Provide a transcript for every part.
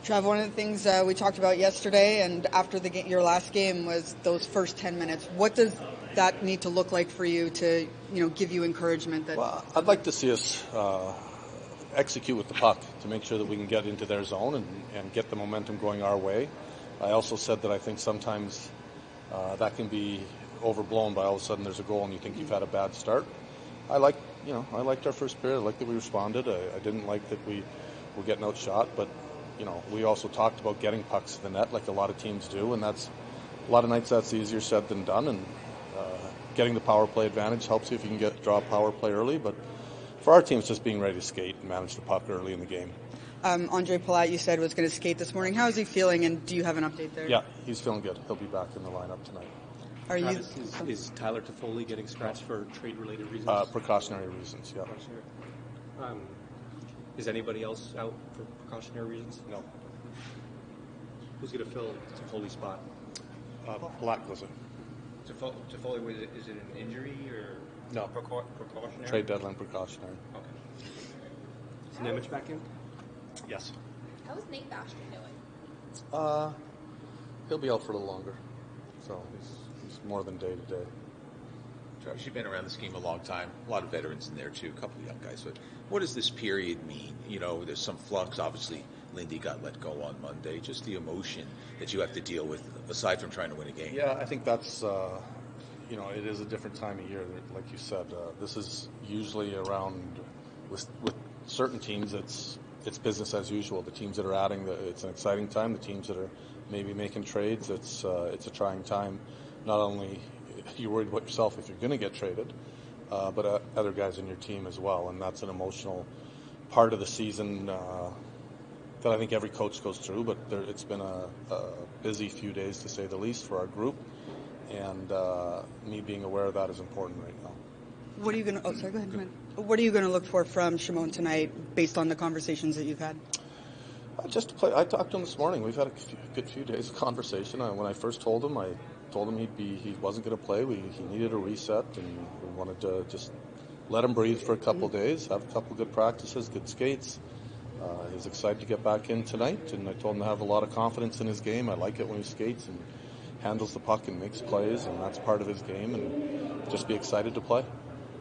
Trav, one of the things we talked about yesterday and after your last game was those first 10 minutes. What does that need to look like for you to, give you encouragement? Well, I'd like to see us execute with the puck to make sure that we can get into their zone and get the momentum going our way. I also said that I think sometimes that can be overblown by all of a sudden there's a goal and you think you've had a bad start. I liked our first period. I liked that we responded. I didn't like that we were getting outshot, but we also talked about getting pucks to the net like a lot of teams do, and that's a lot of nights that's easier said than done. And getting the power play advantage helps you if you can draw a power play early. But for our team, it's just being ready to skate and manage the puck early in the game. Andre Palat, you said, was going to skate this morning. How is he feeling, and do you have an update there? Yeah, he's feeling good. He'll be back in the lineup tonight. Is Tyler Toffoli getting scratched for trade-related reasons? Precautionary reasons, yeah. Is anybody else out for precautionary reasons? No. Who's going to fill Toffoli's spot? Palat goes in. Toffoli, is it an injury or no? Precautionary? Trade deadline precautionary. Okay. Is Nemec back in? Yes. How is Nate Bastian doing? He'll be out for a little longer, so he's more than day to day. Travis, you've been around this game a long time. A lot of veterans in there, too. A couple of young guys. But what does this period mean? There's some flux. Obviously, Lindy got let go on Monday. Just the emotion that you have to deal with, aside from trying to win a game. Yeah, I think that's, it is a different time of year. Like you said, this is usually around, with certain teams, it's business as usual. The teams that are adding, it's an exciting time. The teams that are maybe making trades, it's a trying time. Not only you're worried about yourself if you're going to get traded, but other guys in your team as well. And that's an emotional part of the season that I think every coach goes through. But it's been a busy few days, to say the least, for our group. And me being aware of that is important right now. What are you going to? Oh, sorry. Go ahead. What are you going to look for from Shimon tonight, based on the conversations that you've had? Just to play. I talked to him this morning. We've had a good few days of conversation. When I first told him, he wasn't going to play. He needed a reset, and we wanted to just let him breathe for a couple of days, have a couple of good practices, good skates. He's excited to get back in tonight, and I told him to have a lot of confidence in his game. I like it when he skates and handles the puck and makes plays, and that's part of his game, and just be excited to play.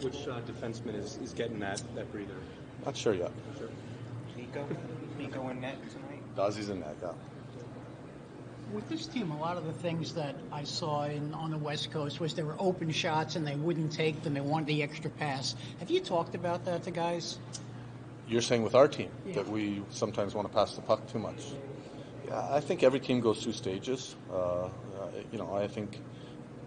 Which defenseman is getting that breather? Not sure yet. Sure. Nico in net tonight? Dazzy's in net, yeah. With this team, a lot of the things that I saw on the West Coast was there were open shots and they wouldn't take them. They wanted the extra pass. Have you talked about that to guys? You're saying with our team that we sometimes want to pass the puck too much. Yeah, I think every team goes through stages. I think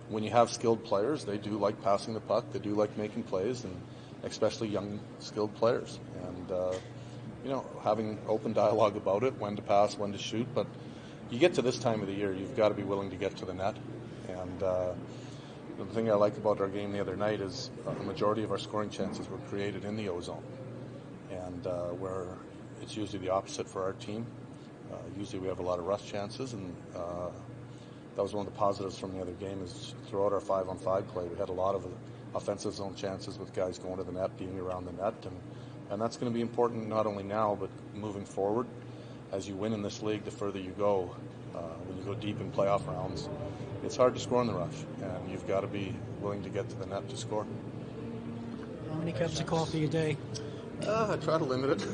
when you have skilled players, they do like passing the puck. They do like making plays, and especially young, skilled players. And having open dialogue about it, when to pass, when to shoot. But you get to this time of the year, you've got to be willing to get to the net. And the thing I like about our game the other night is the majority of our scoring chances were created in the O-zone. And where it's usually the opposite for our team. Usually we have a lot of rush chances, and that was one of the positives from the other game is throughout our 5-on-5 play, we had a lot of offensive zone chances with guys going to the net, being around the net. And that's going to be important not only now, but moving forward. As you win in this league, the further you go, when you go deep in playoff rounds, it's hard to score in the rush, and you've got to be willing to get to the net to score. How many cups of coffee a day? I try to limit it.